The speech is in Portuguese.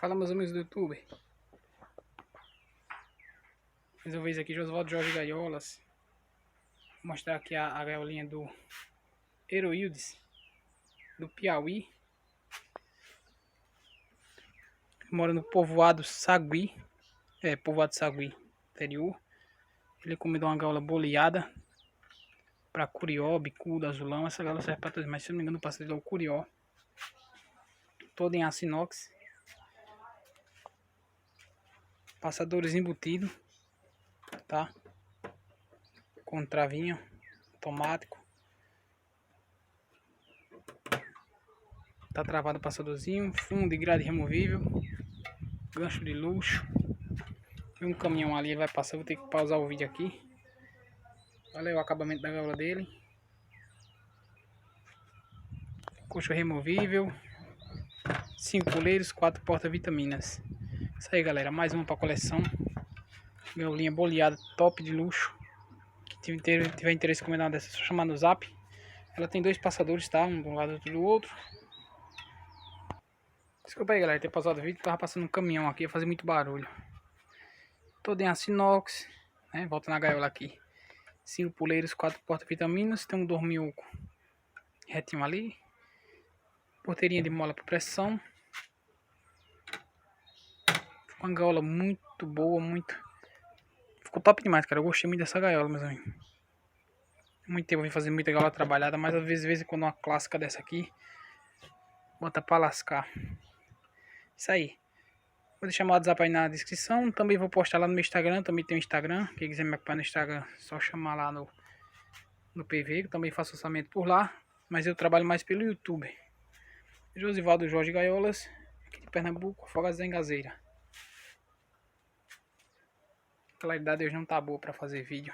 Fala, meus amigos do YouTube. Mais uma vez aqui, Josvaldo Jorge Gaiolas. Vou mostrar aqui a gaiolinha do Heroildes, do Piauí. Mora no povoado Sagui. Povoado Sagui, interior. Ele comeu uma gaiola boleada para curió, bicudo, azulão. Essa gaiola serve para todos, mas se não me engano o passarinho é o curió. Todo em aço inox. Passadores embutidos, tá? Com travinha automático. Tá travado o passadorzinho, fundo de grade removível, gancho de luxo. E um caminhão ali vai passar, vou ter que pausar o vídeo aqui. Olha aí o acabamento da gaiola dele. Coxo removível, 5 puleiros, 4 porta-vitaminas. Isso aí, galera, mais uma pra coleção. Gaiolinha boleada top de luxo. Quem tiver interesse em encomendar uma dessas, é só chamar no zap. Ela tem 2 passadores, tá? Um de um lado e outro do outro. Desculpa aí, galera, ter pausado o vídeo. Tava passando um caminhão aqui, ia fazer muito barulho. Todo em aço inox, né? Volta na gaiola aqui. 5 puleiros, 4 porta-vitaminas. Tem um dorminhoco retinho ali. Porteirinha de mola por pressão. Ficou uma gaiola muito boa, Ficou top demais, cara. Eu gostei muito dessa gaiola, meus amigos. Muito tempo eu vim fazer muita gaiola trabalhada, mas às vezes quando uma clássica dessa aqui, bota pra lascar. Isso aí. Vou deixar meu WhatsApp aí na descrição. Também vou postar lá no meu Instagram. Também tem o Instagram. Quem quiser me acompanhar no Instagram, só chamar lá no PV. Eu também faço orçamento por lá. Mas eu trabalho mais pelo YouTube. Josivaldo Jorge Gaiolas, aqui de Pernambuco, Afogados da Engazeira. A claridade hoje não tá boa pra fazer vídeo.